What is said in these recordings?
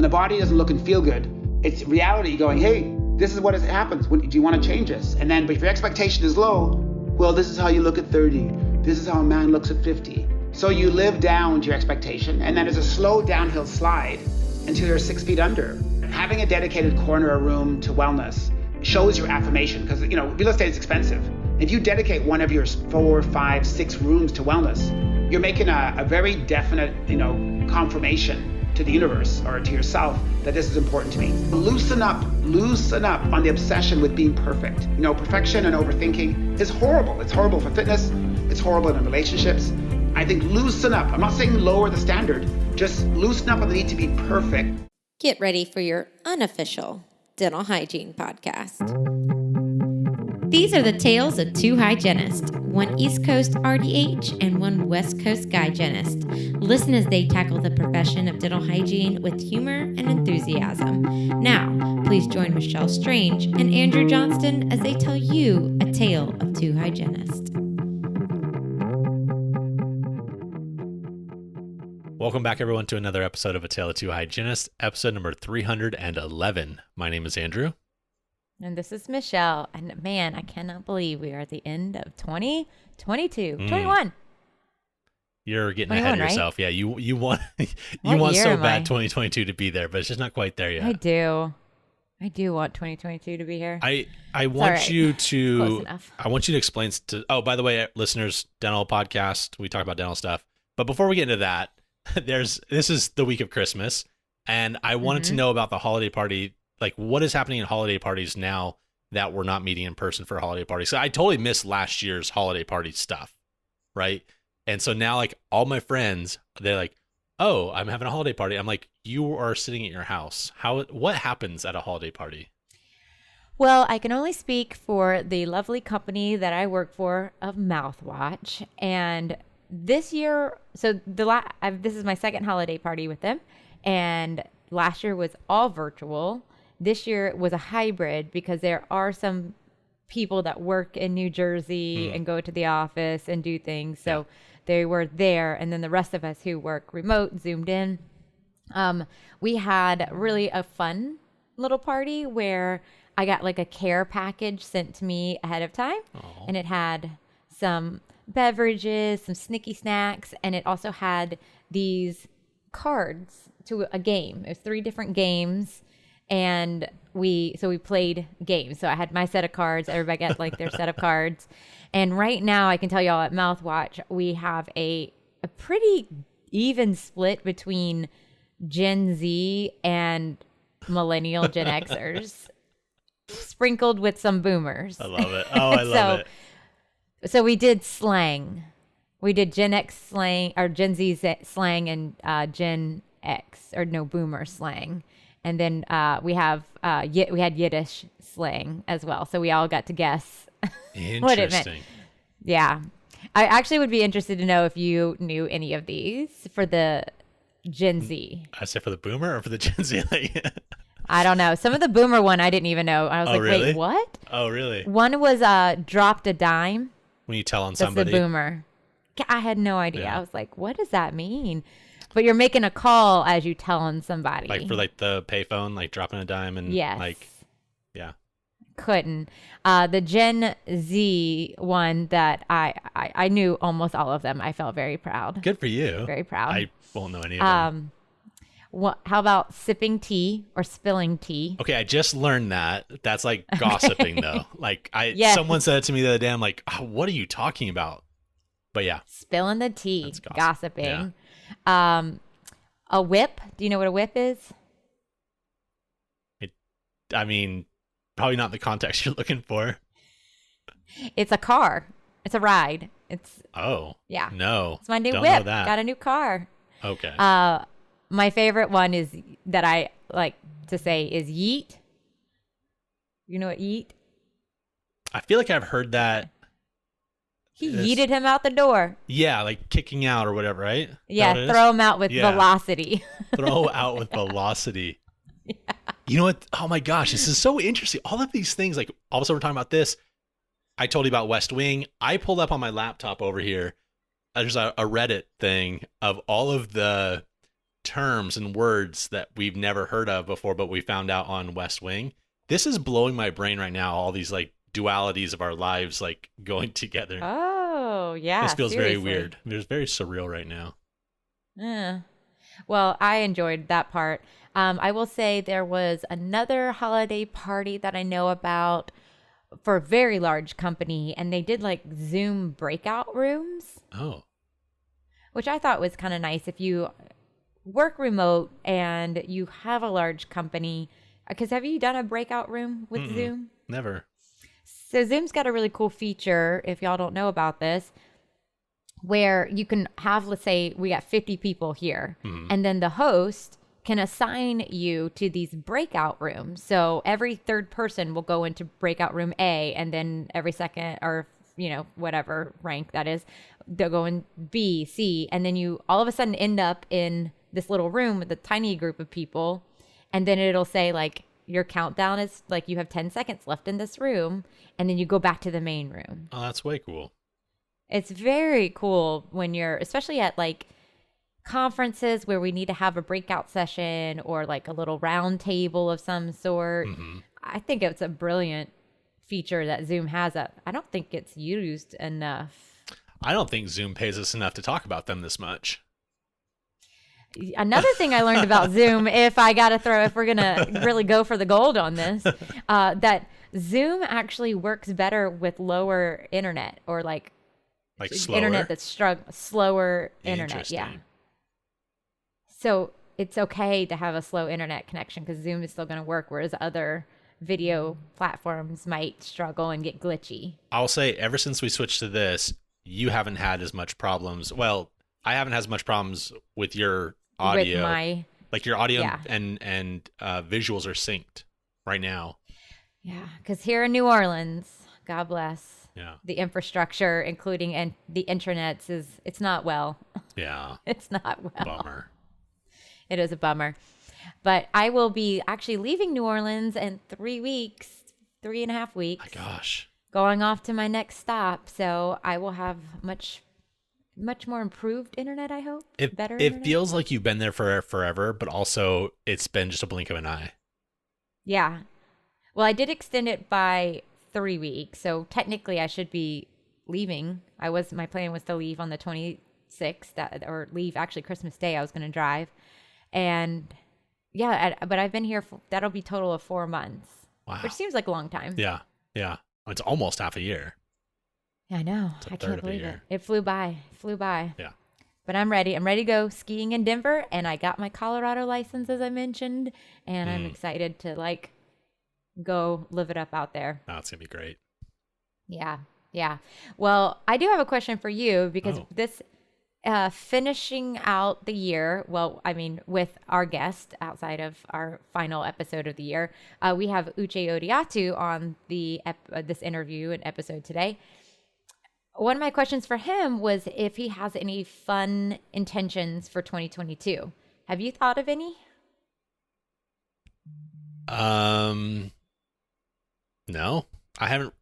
When the body doesn't look and feel good, it's reality going, hey, this is what happens. Do you want to change this? And then, but if your expectation is low, well, this is how you look at 30. This is how a man looks at 50. So you live down to your expectation, and then there's a slow downhill slide until you're 6 feet under. Having a dedicated corner or room to wellness shows your affirmation, because real estate is expensive. If you dedicate one of your 4, 5, 6 rooms to wellness, you're making a very definite, confirmation to the universe or to yourself that this is important to me. Loosen up on the obsession with being perfect. Perfection and overthinking is horrible. It's horrible for fitness. It's horrible in relationships. I think loosen up. I'm not saying lower the standard, just loosen up on the need to be perfect. Get ready for your unofficial dental hygiene podcast. These are the tales of two hygienists, one East Coast RDH and one West Coast Hygienist. Listen as they tackle the profession of dental hygiene with humor and enthusiasm. Now, please join Michelle Strange and Andrew Johnston as they tell you a tale of two hygienists. Welcome back, everyone, to another episode of A Tale of Two Hygienists, episode number 311. My name is Andrew. And this is Michelle. And man, I cannot believe we are at the end of 2022. 21. You're getting ahead of yourself. Right? Yeah, you want so bad 2022 to be there, but it's just not quite there yet. I do want 2022 to be here. I want you to explain to by the way, listeners, dental podcast, we talk about dental stuff. But before we get into that, this is the week of Christmas, and I wanted to know about the holiday party. Like, what is happening in holiday parties now that we're not meeting in person for a holiday party? So I totally missed last year's holiday party stuff, right? And so now, like, all my friends, they're like, oh, I'm having a holiday party. I'm like, you are sitting at your house. What happens at a holiday party? Well, I can only speak for the lovely company that I work for of Mouthwash. And this year, so this is my second holiday party with them. And last year was all virtual. This year it was a hybrid because there are some people that work in New Jersey and go to the office and do things. So they were there. And then the rest of us who work remote zoomed in. We had really a fun little party where I got like a care package sent to me ahead of time. Aww. And it had some beverages, some snicky snacks, and it also had these cards to a game. It was 3 different games. And we played games. So I had my set of cards. Everybody got like their set of cards. And right now I can tell y'all at Mouthwash, we have a pretty even split between Gen Z and millennial Gen Xers, sprinkled with some boomers. I love it. Oh, I love it. So we did slang. We did Gen X slang or Gen Z slang and Gen X boomer slang. And then we had Yiddish slang as well. So we all got to guess what it meant. Yeah. I actually would be interested to know if you knew any of these for the Gen Z. I say for the boomer or for the Gen Z? I don't know. Some of the boomer one I didn't even know. I was really? Wait, what? Oh, really? One was dropped a dime. When you tell on somebody. That's the boomer. I had no idea. Yeah. I was like, what does that mean? But you're making a call as you tell on somebody. Like for like the payphone, like dropping a dime and like, yeah. Couldn't. The Gen Z one that I knew almost all of them. I felt very proud. Good for you. Very proud. I won't know any of them. How about sipping tea or spilling tea? Okay, I just learned that. That's like gossiping though. Like someone said it to me the other day. I'm like, oh, what are you talking about? But yeah. Spilling the tea. Gossiping. Yeah. A whip. Do you know what a whip is? I mean, probably not the context you're looking for. It's a car. It's a ride. Yeah. No. It's my new whip. Got a new car. Okay. My favorite one is that I like to say is yeet. You know what yeet? I feel like I've heard that. He yeeted him out the door. Yeah, like kicking out or whatever, right? Yeah, throw him out with velocity. Throw out with velocity. Yeah. You know what? Oh my gosh, this is so interesting. All of these things, like all of a sudden we're talking about this. I told you about West Wing. I pulled up on my laptop over here. There's a Reddit thing of all of the terms and words that we've never heard of before, but we found out on West Wing. This is blowing my brain right now. All these like dualities of our lives like going together. Oh, yeah. This feels seriously. very weird. It's very surreal right now. Yeah. Well, I enjoyed that part. I will say there was another holiday party that I know about for a very large company, and they did like Zoom breakout rooms. Oh. Which I thought was kind of nice if you work remote and you have a large company. Because have you done a breakout room with Zoom? Never. So Zoom's got a really cool feature, if y'all don't know about this, where you can have, let's say we got 50 people here, and then the host can assign you to these breakout rooms. So every third person will go into breakout room A, and then every second, or whatever rank that is, they'll go in B, C, and then you all of a sudden end up in this little room with a tiny group of people, and then it'll say like your countdown is like you have 10 seconds left in this room, and then you go back to the main room. Oh, that's way cool. It's very cool when you're, especially at like conferences where we need to have a breakout session or like a little round table of some sort. I think it's a brilliant feature that Zoom has that I don't think it's used enough. I don't think Zoom pays us enough to talk about them this much. Another thing I learned about Zoom, if we're going to really go for the gold on this, that Zoom actually works better with lower internet or like slower? Internet that's slower internet. Yeah. So it's okay to have a slow internet connection because Zoom is still going to work, whereas other video platforms might struggle and get glitchy. I'll say ever since we switched to this, you haven't had as much problems. Well, I haven't had as much problems with your audio. Like your audio and visuals are synced right now. Yeah, because here in New Orleans, God bless. Yeah. The infrastructure, including the intranets, it's not well. Yeah. It's not well. Bummer. It is a bummer. But I will be actually leaving New Orleans in 3 weeks, 3.5 weeks. My gosh. Going off to my next stop. So I will have much more improved internet, I hope. Better internet. It feels like you've been there for forever, but also it's been just a blink of an eye. Yeah. Well, I did extend it by 3 weeks. So technically I should be leaving. My plan was to leave on the 26th or leave actually Christmas Day. I was going to drive. And yeah, but I've been here that'll be total of 4 months. Wow. Which seems like a long time. Yeah. Yeah. It's almost half a year. Yeah, I know. I can't believe it. It flew by. Yeah. But I'm ready. I'm ready to go skiing in Denver, and I got my Colorado license, as I mentioned, and I'm excited to like go live it up out there. Oh, it's gonna be great. Yeah. Well, I do have a question for you because this finishing out the year, well, I mean, with our guest outside of our final episode of the year, we have Uche Odiatu on this interview and episode today. One of my questions for him was if he has any fun intentions for 2022. Have you thought of any? No, I haven't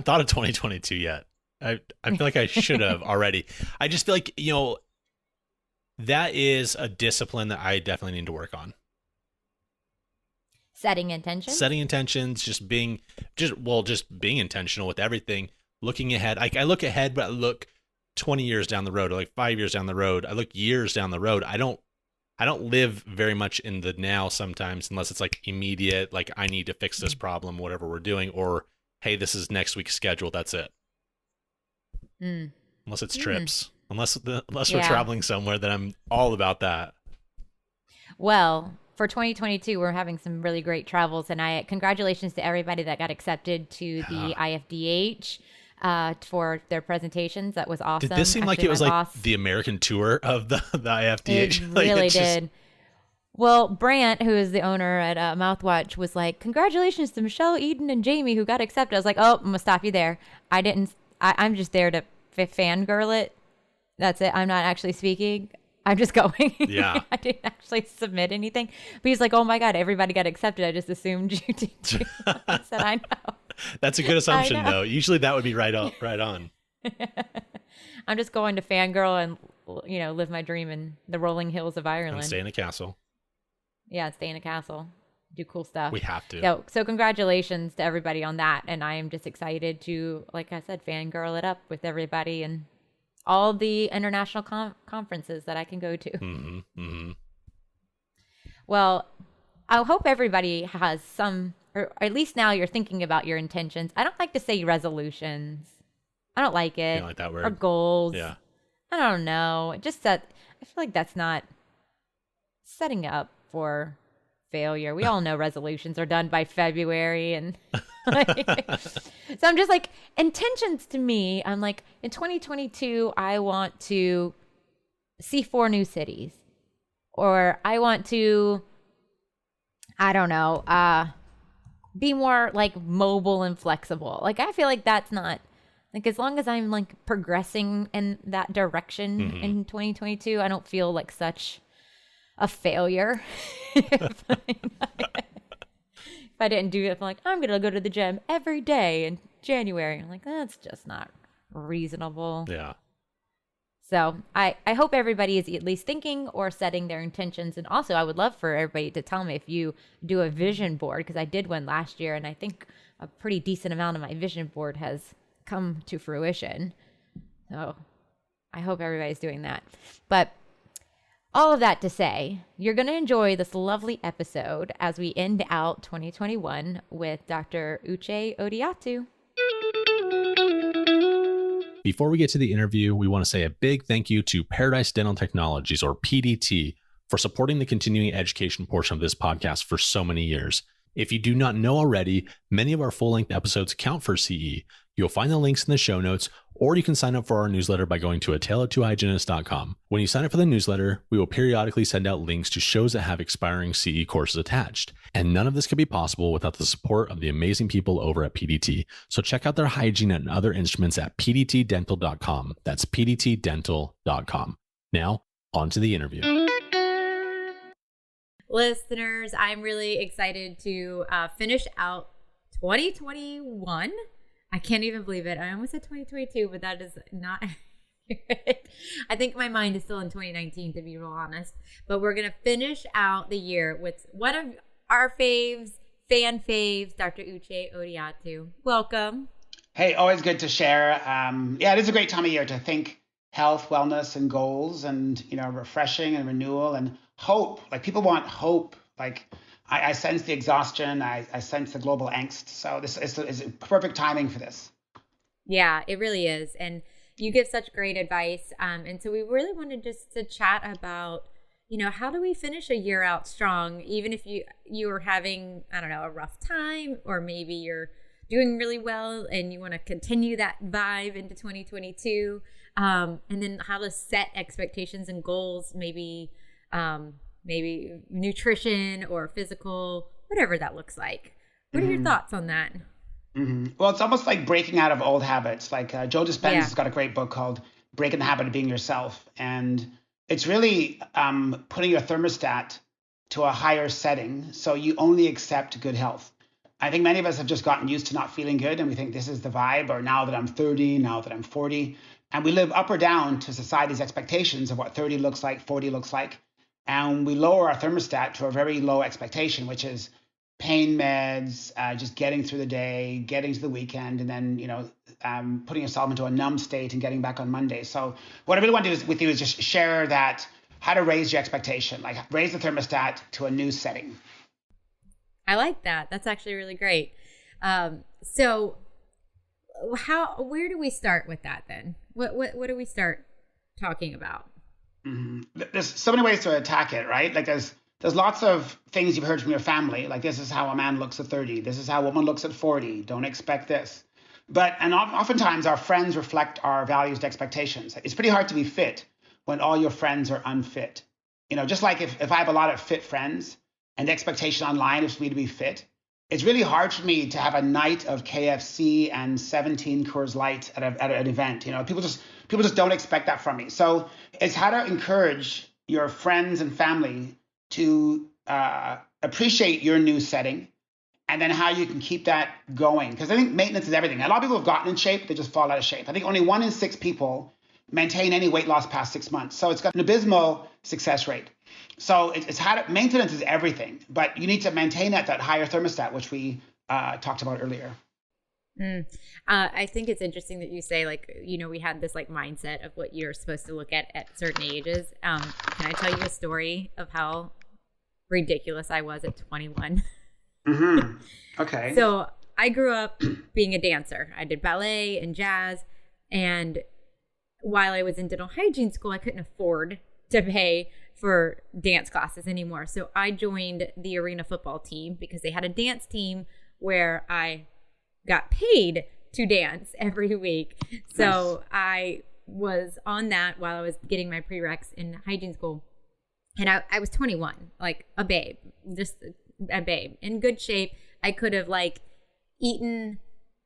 thought of 2022 yet. I feel like I should have already. I just feel like, that is a discipline that I definitely need to work on. Setting intentions, just being intentional with everything, looking ahead. I look ahead, but I look 20 years down the road, or like 5 years down the road. I look years down the road. I don't live very much in the now sometimes, unless it's like immediate, like I need to fix this problem, whatever we're doing, or hey, this is next week's schedule. That's it. Unless it's trips, unless we're traveling somewhere, then I'm all about that. Well, for 2022, we're having some really great travels, and congratulations to everybody that got accepted to the IFDH for their presentations. That was awesome. Did this seem like it was like the American tour of the IFDH? It really did. Well, Brant, who is the owner at Mouthwatch, was like, congratulations to Michelle, Eden, and Jamie who got accepted. I was like, oh, I'm going to stop you there. I'm just there to fangirl it. That's it. I'm not actually speaking. I'm just going. Yeah. I didn't actually submit anything. But he's like, oh my God, everybody got accepted. I just assumed you did too. I said, I know. That's a good assumption, though. Usually that would be right on. I'm just going to fangirl and live my dream in the rolling hills of Ireland. And stay in a castle. Yeah, stay in a castle. Do cool stuff. We have to. So congratulations to everybody on that. And I am just excited to, like I said, fangirl it up with everybody and all the international conferences that I can go to. Mm-hmm. Mm-hmm. Well, I hope everybody has some, or at least now you're thinking about your intentions. I don't like to say resolutions. I don't like it. You don't like that word? Or goals. Yeah. I don't know. Just that, I feel like that's not setting up for failure. We all know resolutions are done by February, and so I'm just like, intentions to me, I'm like, in 2022 I want to see 4 new cities, or I want to, I don't know, be more like mobile and flexible. Like I feel like that's not, like, as long as I'm like progressing in that direction in 2022, I don't feel like such a failure. if I didn't do it, I'm like, I'm going to go to the gym every day in January. I'm like, that's just not reasonable. Yeah. So I hope everybody is at least thinking or setting their intentions. And also, I would love for everybody to tell me if you do a vision board, because I did one last year, and I think a pretty decent amount of my vision board has come to fruition. So I hope everybody's doing that. But all of that to say, you're going to enjoy this lovely episode as we end out 2021 with Dr. Uche Odiatu. Before we get to the interview, we want to say a big thank you to Paradise Dental Technologies, or PDT, for supporting the continuing education portion of this podcast for so many years. If you do not know already, many of our full-length episodes count for CE. You'll find the links in the show notes, or you can sign up for our newsletter by going to atale2hygienist.com. When you sign up for the newsletter, we will periodically send out links to shows that have expiring CE courses attached. And none of this could be possible without the support of the amazing people over at PDT. So check out their hygiene and other instruments at pdtdental.com. That's pdtdental.com. Now, on to the interview. Listeners, I'm really excited to finish out 2021. I can't even believe it. I almost said 2022, but that is not accurate. I think my mind is still in 2019, to be real honest. But we're going to finish out the year with one of our fan faves, Dr. Uche Odiatu. Welcome. Hey, always good to share. Yeah, it is a great time of year to think health, wellness, and goals, and refreshing and renewal and hope. Like, people want hope. Like, I sense the exhaustion. I sense the global angst. So this is perfect timing for this. Yeah, it really is. And you give such great advice. And so we really wanted just to chat about, how do we finish a year out strong, even if you are having, I don't know, a rough time, or maybe you're doing really well and you want to continue that vibe into 2022. And then how to set expectations and goals, maybe nutrition or physical, whatever that looks like. What are your thoughts on that? Mm-hmm. Well, it's almost like breaking out of old habits. Like Joe Dispenza has got a great book called Breaking the Habit of Being Yourself. And it's really putting your thermostat to a higher setting so you only accept good health. I think many of us have just gotten used to not feeling good, and we think this is the vibe, or now that I'm 30, now that I'm 40. And we live up or down to society's expectations of what 30 looks like, 40 looks like. And we lower our thermostat to a very low expectation, which is pain meds, just getting through the day, getting to the weekend, and then, putting yourself into a numb state and getting back on Monday. So what I really want to do with you is just share that, how to raise your expectation, like raise the thermostat to a new setting. I like that. That's actually really great. So where do we start with that then? What do we start talking about? Mm-hmm. There's so many ways to attack it, right? Like there's lots of things you've heard from your family, like this is how a man looks at 30, this is how a woman looks at 40, don't expect this. And oftentimes our friends reflect our values and expectations. It's pretty hard to be fit when all your friends are unfit. Just like if I have a lot of fit friends and the expectation online is for me to be fit, it's really hard for me to have a night of KFC and 17 Coors Light at an event. People just don't expect that from me. So it's how to encourage your friends and family to appreciate your new setting, and then how you can keep that going. Because I think maintenance is everything. A lot of people have gotten in shape, they just fall out of shape. I think only 1 in 6 people maintain any weight loss past 6 months. So it's got an abysmal success rate. So maintenance is everything, but you need to maintain that higher thermostat, which we talked about earlier. I think it's interesting that you say, like, we had this like mindset of what you're supposed to look at certain ages. Can I tell you a story of how ridiculous I was at 21? Mm-hmm. Okay. So I grew up being a dancer. I did ballet and jazz. And while I was in dental hygiene school, I couldn't afford to pay for dance classes anymore. So I joined the arena football team because they had a dance team where I got paid to dance every week. So I was on that while I was getting my prereqs in hygiene school. And I was 21, like a babe, just a babe in good shape. I could have like eaten,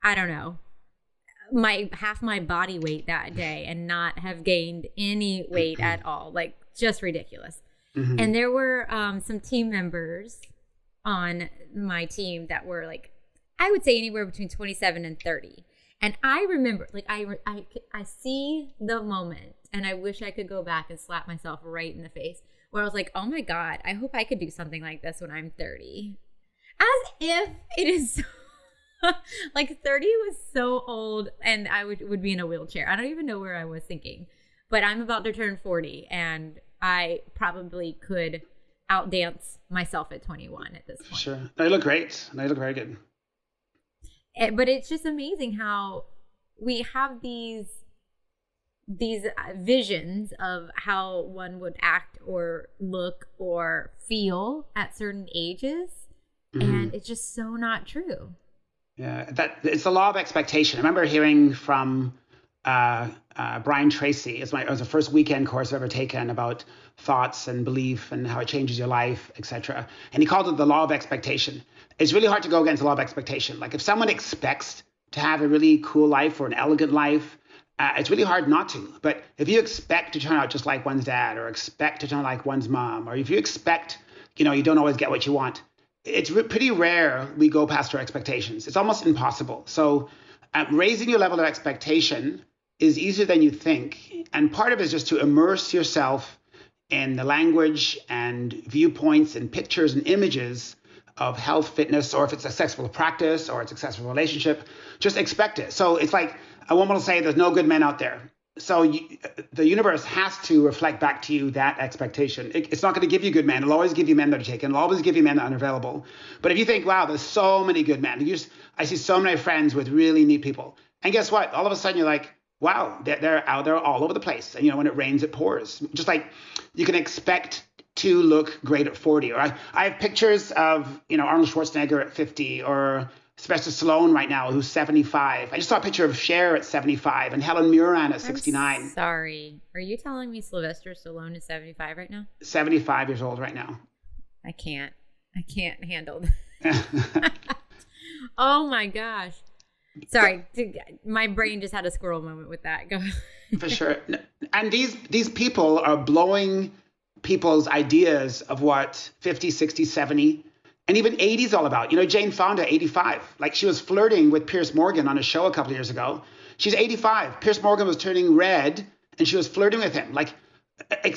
I don't know, half my body weight that day and not have gained any weight at all. Like, just ridiculous. Mm-hmm. And there were some team members on my team that were like, I would say anywhere between 27 and 30. And I remember, like, I see the moment, and I wish I could go back and slap myself right in the face, where I was like, oh my God, I hope I could do something like this when I'm 30. As if it is so, like 30 was so old and I would be in a wheelchair. I don't even know where I was thinking, but I'm about to turn 40 and I probably could outdance myself at 21 at this point. Sure. They look great. They look very good. But it's just amazing how we have these visions of how one would act or look or feel at certain ages. Mm-hmm. And it's just so not true. Yeah, it's the law of expectation. I remember hearing from Brian Tracy. It was the first weekend course I've ever taken about thoughts and belief and how it changes your life, etc. And he called it the law of expectation. It's really hard to go against the law of expectation. Like if someone expects to have a really cool life or an elegant life, it's really hard not to. But if you expect to turn out just like one's dad, or expect to turn out like one's mom, or if you expect, you don't always get what you want, it's pretty rare we go past our expectations. It's almost impossible. So raising your level of expectation is easier than you think. And part of it is just to immerse yourself in the language and viewpoints and pictures and images of health, fitness, or if it's a successful practice or a successful relationship, just expect it. So it's like a woman will say there's no good men out there. So the universe has to reflect back to you that expectation. It's not going to give you good men. It'll always give you men that are taken. It'll always give you men that are unavailable. But if you think, wow, there's so many good men. I see so many friends with really neat people. And guess what? All of a sudden you're like, wow, they're out there all over the place. And when it rains, it pours. Just like you can expect to look great at 40. Or I have pictures of, Arnold Schwarzenegger at 50, or Sylvester Stallone right now, who's 75. I just saw a picture of Cher at 75 and Helen Mirren at 69. I'm sorry. Are you telling me Sylvester Stallone is 75 right now? 75 years old right now. I can't handle that. Oh my gosh. Sorry. My brain just had a squirrel moment with that. Go ahead. For sure. And these people are blowing people's ideas of what 50, 60, 70, and even 80 is all about. Jane Fonda, 85. Like, she was flirting with Piers Morgan on a show a couple of years ago. She's 85. Piers Morgan was turning red, and she was flirting with him. Like,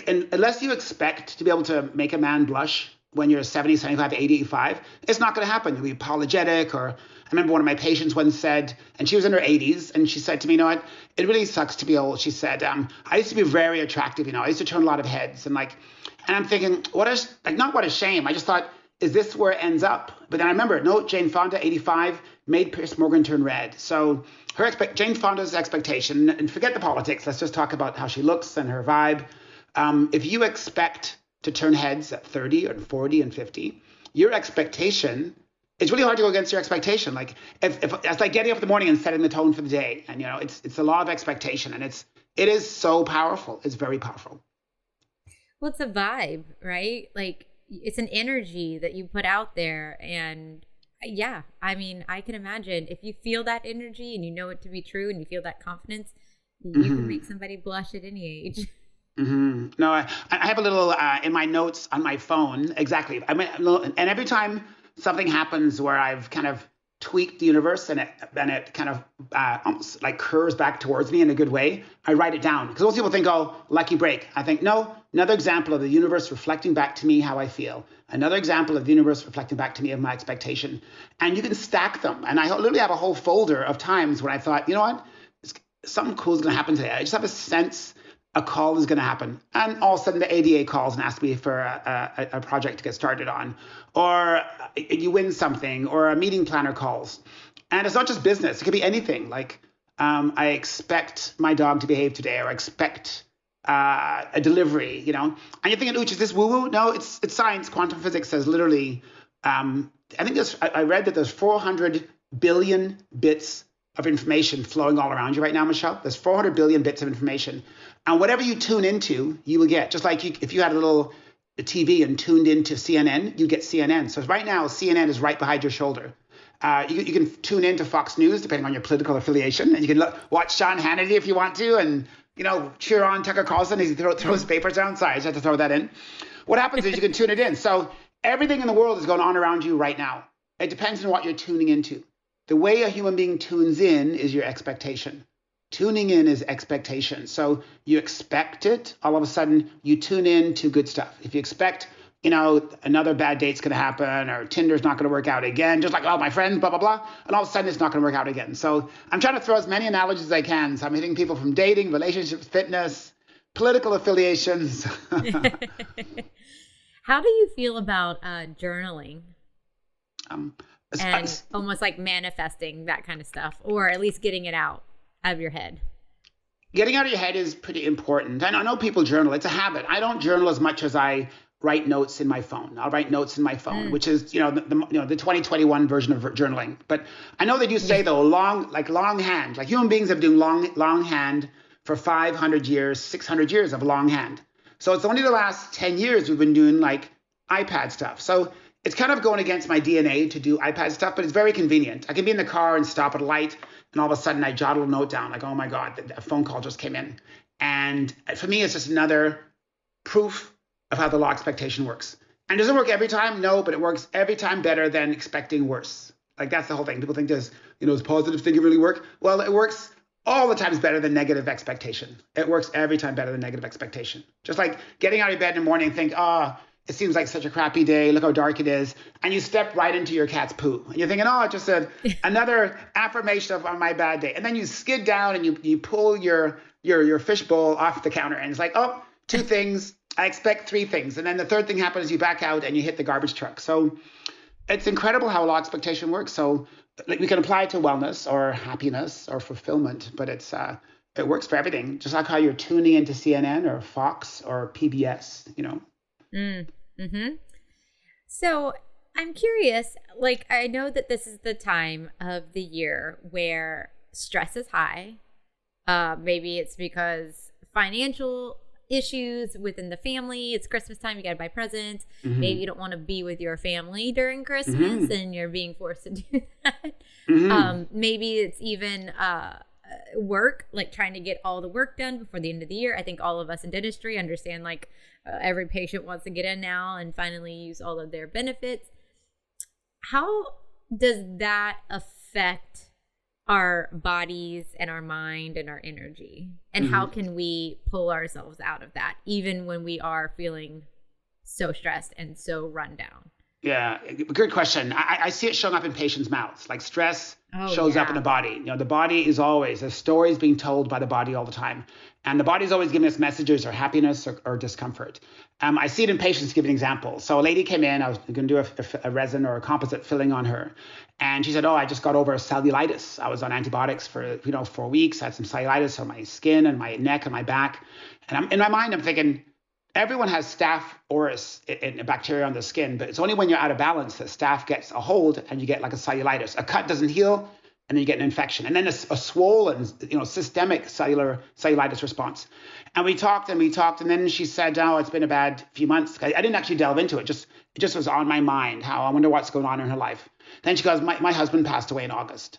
and unless you expect to be able to make a man blush when you're 70, 75, 80, 85, it's not going to happen. You'll be apologetic. Or I remember one of my patients once said, and she was in her 80s, and she said to me, it really sucks to be old. She said, I used to be very attractive. I used to turn a lot of heads. And I'm thinking, what a shame. I just thought, is this where it ends up? But then I remember, no, Jane Fonda, 85, made Piers Morgan turn red. So Jane Fonda's expectation, and forget the politics, let's just talk about how she looks and her vibe. If you expect to turn heads at 30 and 40 and 50, your expectation, it's really hard to go against your expectation. Like if it's like getting up in the morning and setting the tone for the day. And it's the law of expectation, and it is so powerful. It's very powerful. Well, it's a vibe, right? Like, it's an energy that you put out there. And yeah, I mean, I can imagine if you feel that energy and you know it to be true and you feel that confidence, you can make somebody blush at any age. Mm-hmm. No, I have a little in my notes on my phone. Exactly. And every time something happens where I've kind of tweak the universe and it kind of almost like curves back towards me in a good way, I write it down. Because most people think, oh, lucky break. I think, no, another example of the universe reflecting back to me how I feel. Another example of the universe reflecting back to me of my expectation. And you can stack them. And I literally have a whole folder of times when I thought, you know what, something cool is going to happen today. I just have a sense a call is going to happen. And all of a sudden the ADA calls and asks me for a project to get started on. Or you win something, or a meeting planner calls. And it's not just business. It could be anything. Like I expect my dog to behave today, or I expect a delivery, you know. And you're thinking, Uche, is this woo-woo? No, it's science. Quantum physics says literally, I think I read that there's 400 billion bits of information flowing all around you right now, Michelle. There's 400 billion bits of information. And whatever you tune into, you will get. Just like if you had a little TV and tuned into CNN, you get CNN. So right now, CNN is right behind your shoulder. You can tune into Fox News, depending on your political affiliation. And you can watch Sean Hannity if you want to, and cheer on Tucker Carlson as he throws papers down. Sorry, I just had to throw that in. What happens is you can tune it in. So everything in the world is going on around you right now. It depends on what you're tuning into. The way a human being tunes in is your expectation. Tuning in is expectation. So you expect it, all of a sudden you tune in to good stuff. If you expect, another bad date's going to happen, or Tinder's not going to work out again, just like all my friends, blah, blah, blah, and all of a sudden it's not going to work out again. So I'm trying to throw as many analogies as I can. So I'm hitting people from dating, relationships, fitness, political affiliations. How do you feel about journaling? And almost like manifesting that kind of stuff, or at least getting it out of your head. Getting out of your head is pretty important. I know people journal. It's a habit. I don't journal as much as I write notes in my phone. I'll write notes in my phone, which is, the 2021 version of journaling. But I know they do say, though, longhand. Like human beings have been doing longhand for 500 years, 600 years of longhand. So it's only the last 10 years we've been doing like iPad stuff. So it's kind of going against my DNA to do iPad stuff, but it's very convenient. I can be in the car and stop at a light, and all of a sudden I jot a little note down, like, oh my God, a phone call just came in. And for me, it's just another proof of how the law of expectation works. And does it work every time? No, but it works every time better than expecting worse. Like that's the whole thing. People think does positive thinking really work? Well, it works all the times better than negative expectation. It works every time better than negative expectation. Just like getting out of bed in the morning and think, it seems like such a crappy day. Look how dark it is. And you step right into your cat's poo. And you're thinking, I just said another affirmation of on my bad day. And then you skid down and you pull your fish bowl off the counter. And it's like, two things. I expect three things. And then the third thing happens, you back out and you hit the garbage truck. So it's incredible how law expectation works. So we can apply it to wellness or happiness or fulfillment, but it works for everything. Just like how you're tuning into CNN or Fox or PBS, Mm-hmm. So I'm curious, I know that this is the time of the year where stress is high. Maybe it's because financial issues within the family. It's Christmas time. You got to buy presents. Mm-hmm. Maybe you don't want to be with your family during Christmas and you're being forced to do that. Mm-hmm. Maybe it's even work, like trying to get all the work done before the end of the year. I think all of us in dentistry understand every patient wants to get in now and finally use all of their benefits. How does that affect our bodies and our mind and our energy? And how can we pull ourselves out of that, even when we are feeling so stressed and so run down? Yeah, good question. I see it showing up in patients' mouths. Like stress shows up in the body. The body is always, there's stories being told by the body all the time. And the body is always giving us messages or happiness or discomfort. I see it in patients. Give an example. So a lady came in, I was going to do a resin or a composite filling on her. And she said, I just got over cellulitis. I was on antibiotics for 4 weeks. I had some cellulitis on my skin and my neck and my back. And in my mind, I'm thinking, everyone has Staph aureus, a bacteria on the skin, but it's only when you're out of balance that Staph gets a hold and you get like a cellulitis. A cut doesn't heal, and then you get an infection, and then a swollen, systemic cellulitis response. And we talked, and then she said, it's been a bad few months. I didn't actually delve into it. It just was on my mind. How I wonder what's going on in her life. Then she goes, my husband passed away in August,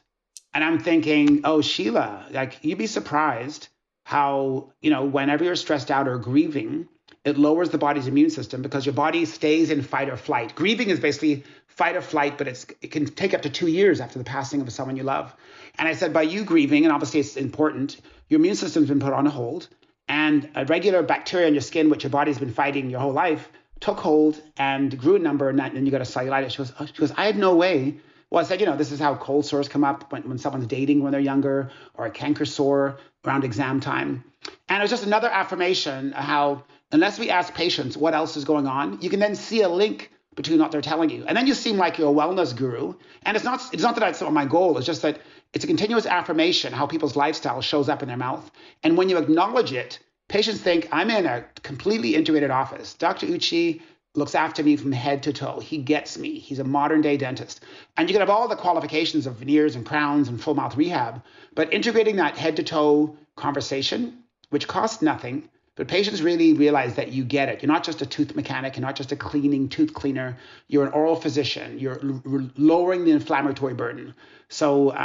and I'm thinking, Sheila, you'd be surprised how whenever you're stressed out or grieving, it lowers the body's immune system because your body stays in fight or flight. Grieving is basically fight or flight, but it can take up to 2 years after the passing of someone you love. And I said, by you grieving, and obviously it's important, your immune system's been put on a hold, and a regular bacteria in your skin, which your body's been fighting your whole life, took hold and grew a number, and then you got a cellulitis. She goes, I had no way. Well, I said, this is how cold sores come up when someone's dating when they're younger, or a canker sore around exam time. And it was just another affirmation of how, unless we ask patients what else is going on, you can then see a link between what they're telling you. And then you seem like you're a wellness guru. And it's not that that's my goal. It's just that it's a continuous affirmation, how people's lifestyle shows up in their mouth. And when you acknowledge it, patients think, I'm in a completely integrated office. Dr. Uche looks after me from head to toe. He gets me. He's a modern day dentist. And you can have all the qualifications of veneers and crowns and full mouth rehab, but integrating that head to toe conversation, which costs nothing, but patients really realize that you get it. You're not just a tooth mechanic. You're not just a tooth cleaner. You're an oral physician. You're lowering the inflammatory burden. So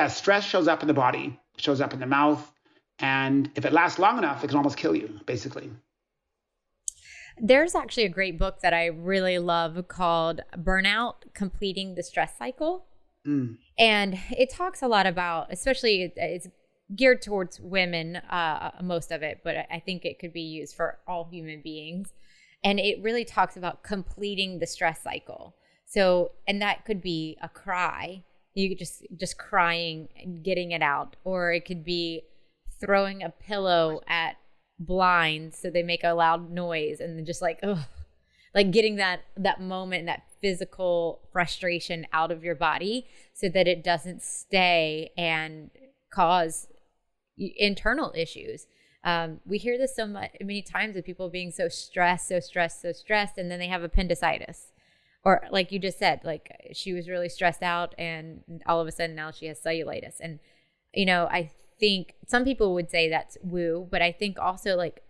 stress shows up in the body, shows up in the mouth. And if it lasts long enough, it can almost kill you, basically. There's actually a great book that I really love called Burnout, Completing the Stress Cycle. And it talks a lot about, especially it's geared towards women, most of it, but I think it could be used for all human beings. And it really talks about completing the stress cycle. So, and that could be a cry, you could just crying and getting it out, or it could be throwing a pillow at blinds so they make a loud noise, and then just like getting that moment, that physical frustration out of your body so that it doesn't stay and cause internal issues. We hear this so many times of people being so stressed, and then they have appendicitis. Or like you just said, like she was really stressed out and all of a sudden now she has cellulitis. And, I think some people would say that's woo, but I think also like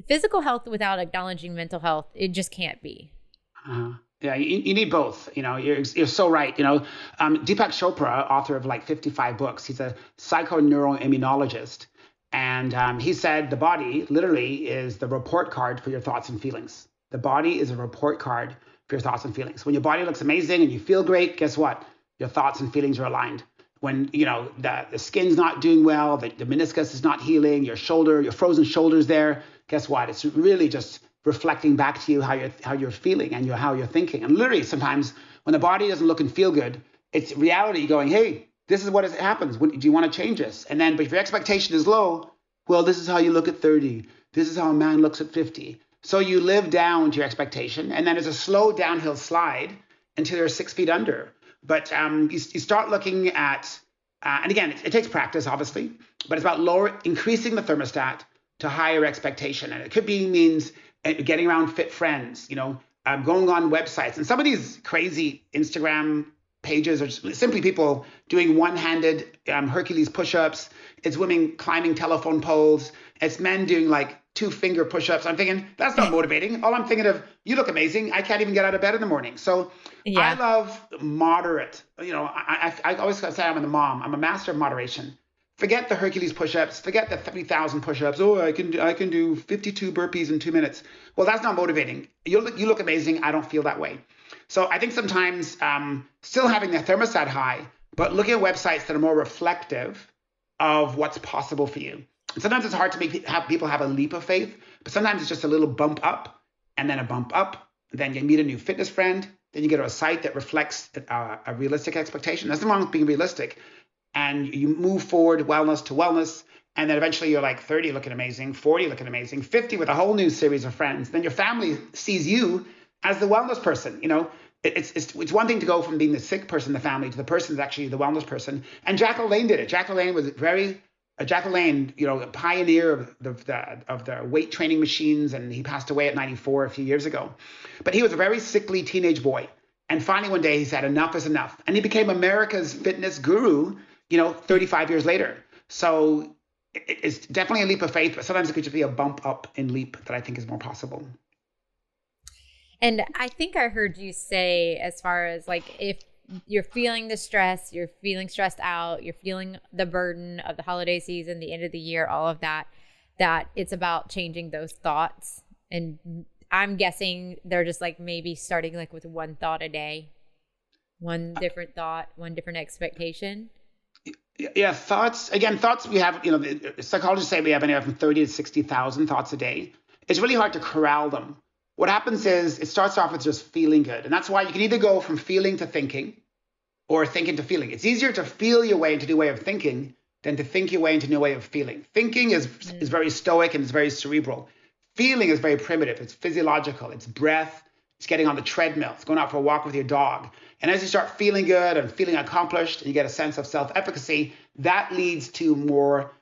physical health without acknowledging mental health, it just can't be. Yeah, you need both. You're so right. Deepak Chopra, author of like 55 books, he's a psychoneuroimmunologist. And he said the body literally is the report card for your thoughts and feelings. The body is a report card for your thoughts and feelings. When your body looks amazing and you feel great, guess what? Your thoughts and feelings are aligned. When, the skin's not doing well, the meniscus is not healing, your frozen shoulder's there, guess what? It's really just reflecting back to you how you're feeling and how you're thinking. And literally sometimes when the body doesn't look and feel good, it's reality going, hey, this is what happens. Do you want to change this? And then, but if your expectation is low, well, this is how you look at 30. This is how a man looks at 50. So you live down to your expectation, and then it's a slow downhill slide until you're 6 feet under. But you start looking at, and again, it takes practice, obviously, but it's about increasing the thermostat to higher expectation. And it means getting around fit friends, going on websites. And some of these crazy Instagram pages are simply people doing one-handed Hercules push-ups. It's women climbing telephone poles. It's men doing like 2-finger push-ups. I'm thinking, that's not motivating. All I'm thinking of, you look amazing. I can't even get out of bed in the morning. So I love moderate. I always say I'm a master of moderation. Forget the Hercules push-ups. Forget the 30,000 push-ups. Oh, I can do 52 burpees in 2 minutes. Well, that's not motivating. You look amazing. I don't feel that way. So I think sometimes still having the thermostat high, but looking at websites that are more reflective of what's possible for you. And sometimes it's hard to have people have a leap of faith, but sometimes it's just a little bump up and then a bump up. Then you meet a new fitness friend. Then you go to a site that reflects a realistic expectation. There's nothing wrong with being realistic. And you move forward wellness to wellness. And then eventually you're like 30 looking amazing, 40 looking amazing, 50 with a whole new series of friends. Then your family sees you as the wellness person. It's one thing to go from being the sick person in the family to the person that's actually the wellness person. And Jack LaLanne did it. Jack LaLanne was a pioneer of the weight training machines, and he passed away at 94 a few years ago. But he was a very sickly teenage boy. And finally one day he said, enough is enough. And he became America's fitness guru, 35 years later. So it's definitely a leap of faith, but sometimes it could just be a bump up in leap that I think is more possible. And I think I heard you say, as far as like, if you're feeling the stress, you're feeling stressed out, you're feeling the burden of the holiday season, the end of the year, all of that, that it's about changing those thoughts. And I'm guessing they're just like maybe starting like with one thought a day, one different thought, one different expectation. Yeah, thoughts we have, psychologists say we have anywhere from 30 to 60,000 thoughts a day. It's really hard to corral them. What happens is it starts off with just feeling good. And that's why you can either go from feeling to thinking or thinking to feeling. It's easier to feel your way into a new way of thinking than to think your way into a new way of feeling. Thinking is very stoic and it's very cerebral. Feeling is very primitive. It's physiological. It's breath. It's getting on the treadmill. It's going out for a walk with your dog. And as you start feeling good and feeling accomplished and you get a sense of self-efficacy, that leads to more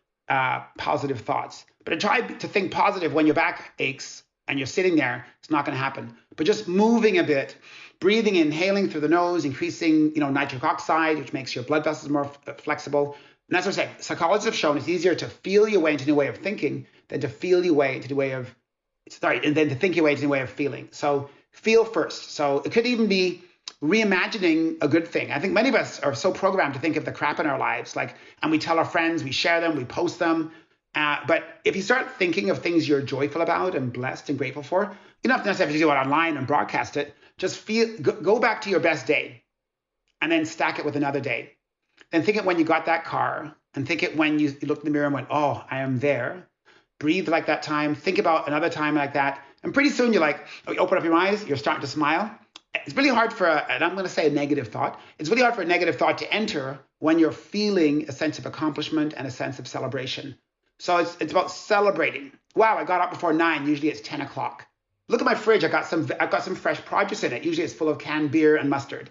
positive thoughts. But try to think positive when your back aches and you're sitting there. It's not going to happen. But just moving a bit, breathing, inhaling through the nose, increasing nitric oxide, which makes your blood vessels more flexible. And that's what I'm saying. Psychologists have shown it's easier to feel your way into a new way of thinking than to feel your way into the way of, and then to think your way into a new way of feeling. So feel first. So it could even be reimagining a good thing. I think many of us are so programmed to think of the crap in our lives, and we tell our friends, we share them, we post them. But if you start thinking of things you're joyful about and blessed and grateful for, you don't have to necessarily do it online and broadcast it. Just go back to your best day and then stack it with another day. Then think it when you got that car, and think it when you looked in the mirror and went, oh, I am there. Breathe like that time. Think about another time like that. And pretty soon you open up your eyes, you're starting to smile. It's really hard and I'm going to say a negative thought. It's really hard for a negative thought to enter when you're feeling a sense of accomplishment and a sense of celebration. So it's about celebrating. Wow, I got up before 9. Usually it's 10 o'clock. Look at my fridge. I've got some fresh produce in it. Usually it's full of canned beer and mustard,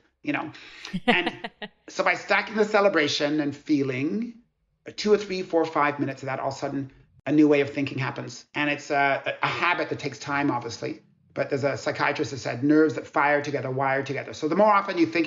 And so by stacking the celebration and feeling, 2 or 3, 4, 5 minutes of that, all of a sudden a new way of thinking happens. And it's a habit that takes time, obviously. But there's a psychiatrist that said nerves that fire together, wire together. So the more often you feel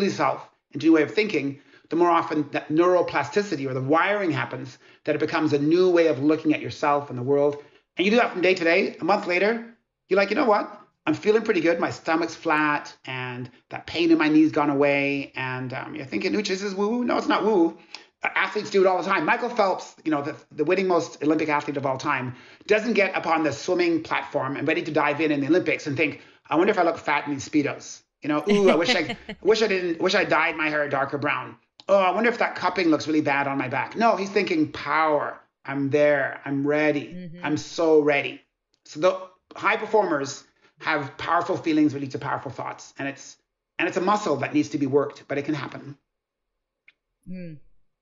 yourself into a new way of thinking, the more often that neuroplasticity or the wiring happens, that it becomes a new way of looking at yourself and the world. And you do that from day to day. A month later, you're like, you know what? I'm feeling pretty good. My stomach's flat and that pain in my knee's gone away. And you're thinking, Uche, this is woo-woo. No, it's not woo-woo. Athletes do it all the time. Michael Phelps, the winning most Olympic athlete of all time, doesn't get upon the swimming platform and ready to dive in the Olympics and think, I wonder if I look fat in these Speedos. I wish I dyed my hair darker brown. Oh, I wonder if that cupping looks really bad on my back. No, he's thinking power. I'm there. I'm ready. Mm-hmm. I'm so ready. So the high performers have powerful feelings that lead to powerful thoughts. And it's a muscle that needs to be worked, but it can happen.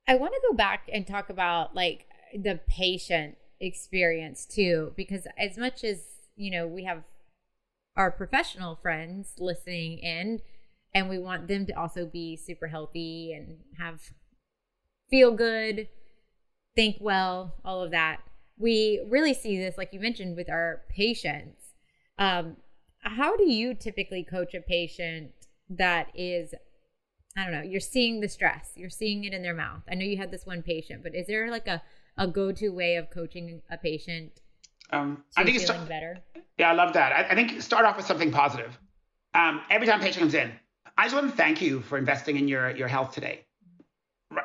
I want to go back and talk about the patient experience too, because as much as, we have our professional friends listening in and we want them to also be super healthy and feel good, think well, all of that. We really see this, like you mentioned, with our patients. How do you typically coach a patient that is, I don't know, you're seeing the stress, you're seeing it in their mouth? I know you had this one patient, but is there a go-to way of coaching a patient I think feeling better? Yeah, I love that. I think start off with something positive. Every time a patient comes in, I just want to thank you for investing in your health today.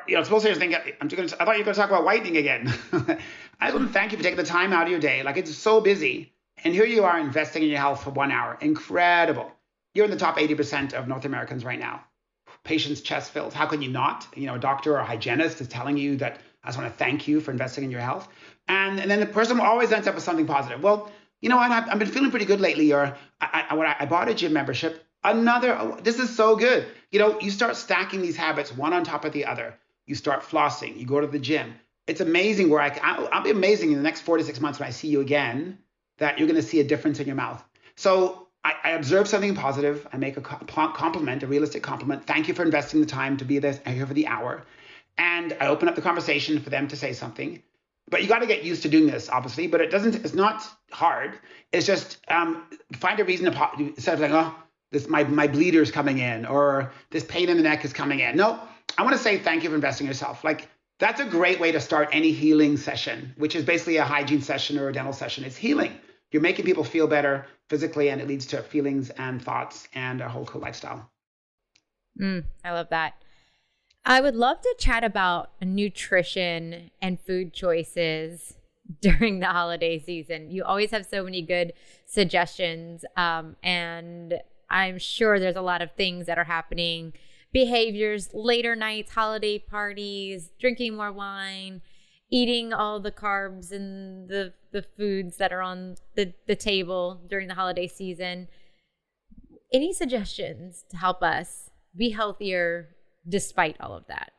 Suppose you're thinking, I thought you were going to talk about whitening again. I just want to thank you for taking the time out of your day. It's so busy. And here you are investing in your health for 1 hour. Incredible. You're in the top 80% of North Americans right now. Patients' chest fills. How can you not? A doctor or a hygienist is telling you that I just want to thank you for investing in your health. And then the person always ends up with something positive. Well, you know what? I've been feeling pretty good lately. Or I bought a gym membership. This is so good. You start stacking these habits one on top of the other. You start flossing. You go to the gym. It's amazing where I'll be amazing in the next 4 to 6 months when I see you again, that you're going to see a difference in your mouth. So I observe something positive. I make a compliment, a realistic compliment. Thank you for investing the time to be here for the hour. And I open up the conversation for them to say something. But you got to get used to doing this, obviously. But it's not hard. It's just find a reason to, instead of my bleeder's coming in, or this pain in the neck is coming in. No, I want to say thank you for investing in yourself. That's a great way to start any healing session, which is basically a hygiene session or a dental session. It's healing. You're making people feel better physically, and it leads to feelings and thoughts and a whole cool lifestyle. I love that. I would love to chat about nutrition and food choices during the holiday season. You always have so many good suggestions. And I'm sure there's a lot of things that are happening, behaviors, later nights, holiday parties, drinking more wine, eating all the carbs and the foods that are on the table during the holiday season. Any suggestions to help us be healthier despite all of that?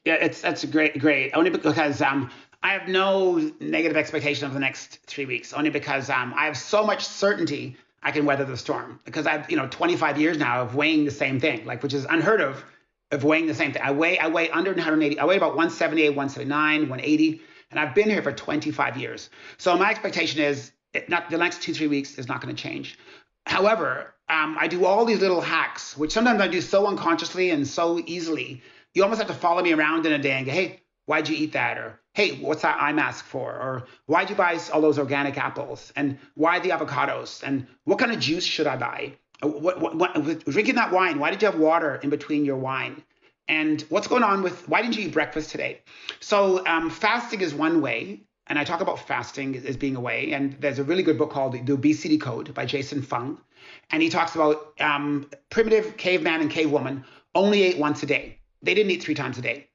Yeah, that's great. Only because I have no negative expectation of the next 3 weeks. Only because I have so much certainty I can weather the storm. Because I've 25 years now of weighing the same thing, which is unheard of weighing the same thing. I weigh under 180. I weigh about 178, 179, 180, and I've been here for 25 years. So my expectation is not the next 2-3 weeks is not going to change. However, I do all these little hacks, which sometimes I do so unconsciously and so easily. You almost have to follow me around in a day and go, hey, why'd you eat that? Or, hey, what's that eye mask for? Or why'd you buy all those organic apples? And why the avocados? And what kind of juice should I buy? What drinking that wine, why did you have water in between your wine? And what's going on why didn't you eat breakfast today? So fasting is one way. And I talk about fasting as being a way. And there's a really good book called The Obesity Code by Jason Fung. And he talks about primitive caveman and cavewoman only ate once a day. They didn't eat 3 times a day.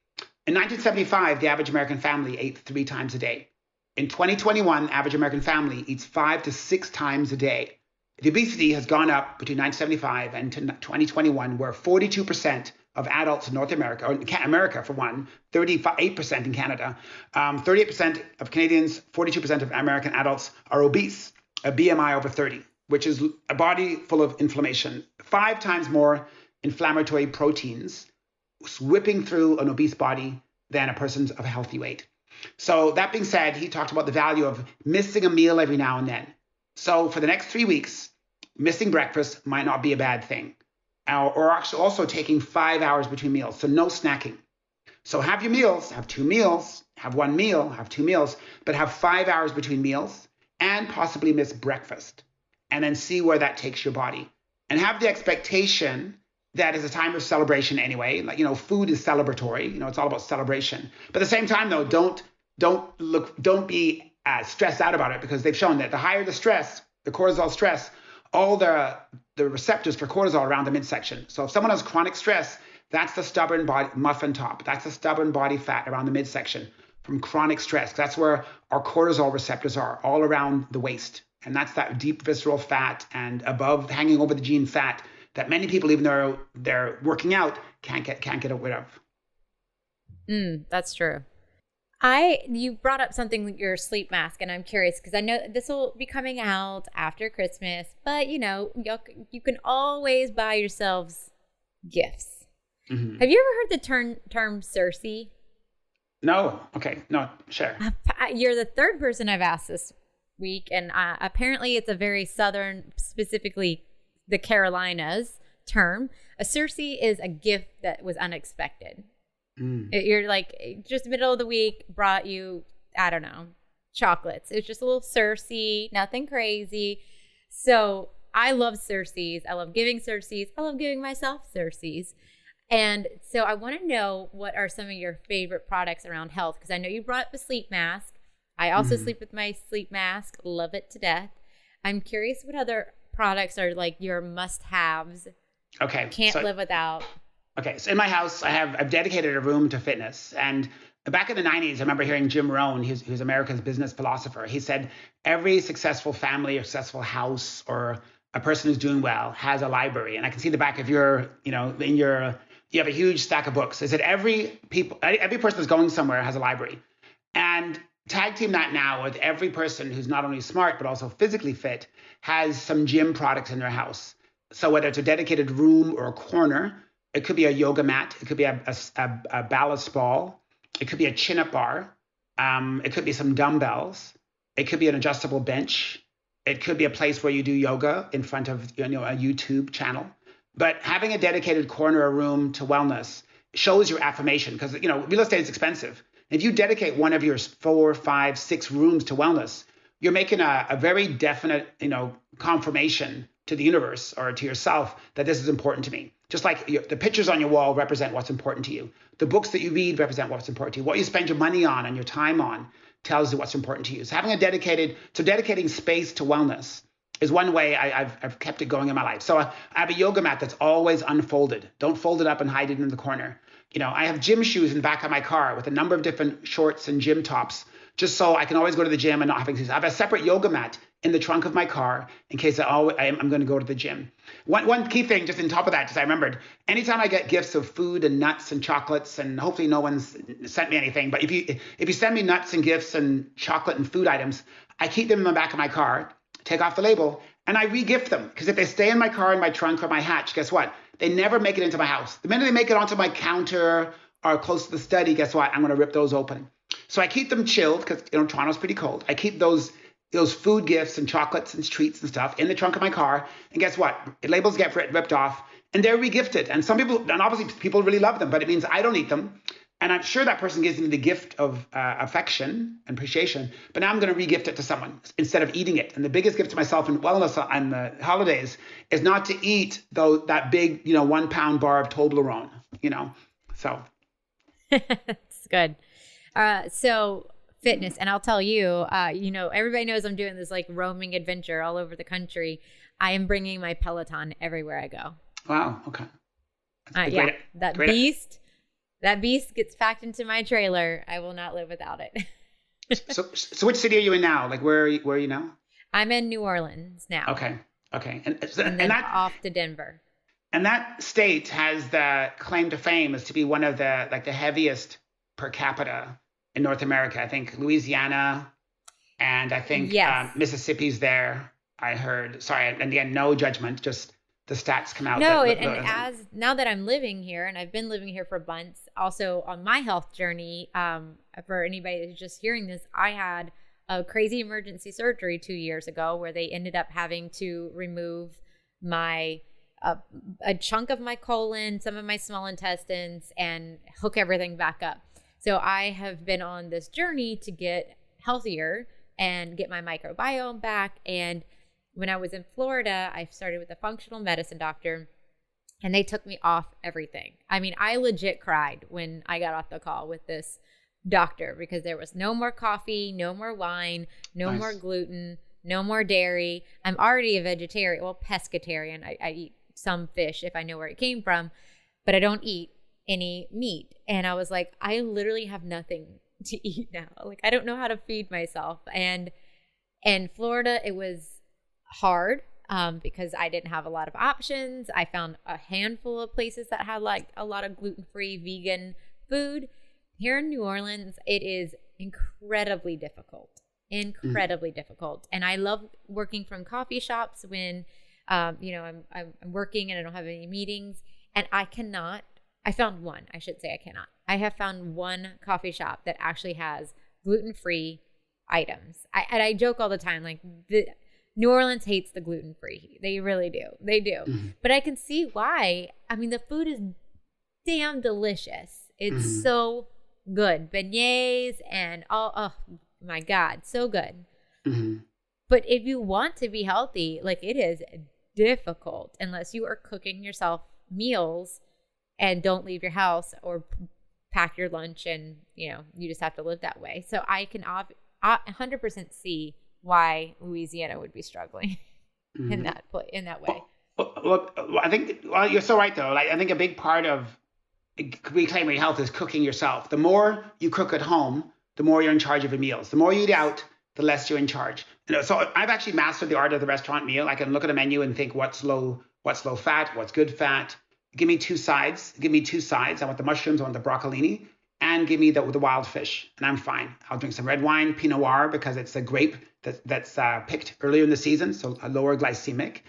In 1975, the average American family ate 3 times a day. In 2021, average American family eats 5 to 6 times a day. The obesity has gone up between 1975 and 2021, where 42% of adults in North America, or America for one, 38% in Canada, 38% of Canadians, 42% of American adults are obese, a BMI over 30, which is a body full of inflammation, 5 times more inflammatory proteins whipping through an obese body than a person's of a healthy weight. So that being said, he talked about the value of missing a meal every now and then. So for the next 3 weeks, missing breakfast might not be a bad thing. Or actually also taking 5 hours between meals, so no snacking. So have your meals, have 2 meals, have 1 meal, have 2 meals, but have 5 hours between meals and possibly miss breakfast. And then see where that takes your body. And have the expectation that is a time of celebration anyway. Food is celebratory. It's all about celebration. But at the same time, though, don't be stressed out about it, because they've shown that the higher the stress, the cortisol stress, all the receptors for cortisol around the midsection. So if someone has chronic stress, that's the stubborn body muffin top. That's the stubborn body fat around the midsection from chronic stress. That's where our cortisol receptors are, all around the waist. And that's that deep visceral fat and above, hanging over the gene fat that many people, even though they're working out, can't get rid of. That's true. You brought up something with your sleep mask, and I'm curious because I know this will be coming out after Christmas, but you can always buy yourselves gifts. Mm-hmm. Have you ever heard the term Cersei? No. Okay. No, sure. You're the 3rd person I've asked this week, and apparently it's a very Southern, specifically the Carolinas term. A Cersei is a gift that was unexpected. You're like, just middle of the week, brought you, I don't know, chocolates. It's just a little Cersei, nothing crazy. So I love Cerseis. I love giving Cerseis. I love giving myself Cerseis. And so I want to know, what are some of your favorite products around health? Because I know you brought up the sleep mask. I also sleep with my sleep mask. Love it to death. I'm curious what other products are like your must-haves. Okay. Can't live without. Okay. So in my house, I've dedicated a room to fitness. And back in the 90s, I remember hearing Jim Rohn, who's America's business philosopher. He said every successful family or successful house or a person who's doing well has a library. And I can see the back of your, you have a huge stack of books. He said every person who's going somewhere has a library. And tag team that now with every person who's not only smart, but also physically fit, has some gym products in their house. So whether it's a dedicated room or a corner, it could be a yoga mat, it could be a ballast ball, it could be a chin-up bar, it could be some dumbbells, it could be an adjustable bench, it could be a place where you do yoga in front of a YouTube channel. But having a dedicated corner or room to wellness shows your affirmation, because real estate is expensive. If you dedicate one of your 4, 5, 6 rooms to wellness, you're making a very definite, confirmation to the universe or to yourself that this is important to me. Just like the pictures on your wall represent what's important to you. The books that you read represent what's important to you. What you spend your money on and your time on, tells you what's important to you. So dedicating space to wellness is one way I've kept it going in my life. So I have a yoga mat that's always unfolded. Don't fold it up and hide it in the corner. I have gym shoes in the back of my car with a number of different shorts and gym tops, just so I can always go to the gym and not have excuses. I have a separate yoga mat in the trunk of my car in case I'm going to go to the gym. One key thing, just on top of that, just I remembered, anytime I get gifts of food and nuts and chocolates, and hopefully no one's sent me anything, but if you send me nuts and gifts and chocolate and food items, I keep them in the back of my car, take off the label, and I re-gift them. Because if they stay in my car, in my trunk, or my hatch, guess what? They never make it into my house. The minute they make it onto my counter or close to the study, guess what? I'm going to rip those open. So I keep them chilled because Toronto's pretty cold. I keep those food gifts and chocolates and treats and stuff in the trunk of my car. And guess what? The labels get ripped off and they're regifted. And obviously people really love them, but it means I don't eat them. And I'm sure that person gives me the gift of affection and appreciation, but now I'm going to re-gift it to someone instead of eating it. And the biggest gift to myself in wellness on the holidays is not to eat that big, 1 pound bar of Toblerone, so. That's good. So fitness, and I'll tell you, everybody knows I'm doing this like roaming adventure all over the country. I am bringing my Peloton everywhere I go. Wow. Okay. That beast gets packed into my trailer. I will not live without it. So which city are you in now? Like where are you now? I'm in New Orleans now. Okay. And then off to Denver. And that state has the claim to fame as to be one of the heaviest per capita in North America. I think Louisiana and I think Mississippi's there. I heard. Sorry, and again, no judgment, just the stats come out. No, as now that I'm living here, and I've been living here for months, also on my health journey, for anybody who's just hearing this, I had a crazy emergency surgery 2 years ago where they ended up having to remove my a chunk of my colon, some of my small intestines, and hook everything back up. So I have been on this journey to get healthier and get my microbiome back. And when I was in Florida, I started with a functional medicine doctor and they took me off everything. I mean, I legit cried when I got off the call with this doctor because there was no more coffee, no more wine, no more gluten, no more dairy. I'm already a vegetarian, pescatarian. I eat some fish if I know where it came from, but I don't eat any meat. And I was like, I literally have nothing to eat now. Like, I don't know how to feed myself. And in Florida, it was hard because I didn't have a lot of options. I found a handful of places that had like a lot of gluten-free vegan food. Here in New Orleans, it is incredibly difficult. Difficult. And I love working from coffee shops when, I'm working and I don't have any meetings. And I have found one coffee shop that actually has gluten-free items. I joke all the time, like New Orleans hates the gluten-free. They really do. They do. Mm-hmm. But I can see why. I mean, the food is damn delicious. It's so good. Beignets and oh my God, so good. Mm-hmm. But if you want to be healthy, like it is difficult unless you are cooking yourself meals and don't leave your house or pack your lunch and, you just have to live that way. So I can 100% see why Louisiana would be struggling in that way. Look, I think you're so right though. Like I think a big part of reclaiming your health is cooking yourself. The more you cook at home, the more you're in charge of your meals. The more you eat out, the less you're in charge. So I've actually mastered the art of the restaurant meal. I can look at a menu and think what's low fat, what's good fat. Give me two sides. I want the mushrooms, I want the broccolini, and give me the wild fish, and I'm fine. I'll drink some red wine, Pinot Noir, because it's a grape that's picked earlier in the season, so a lower glycemic.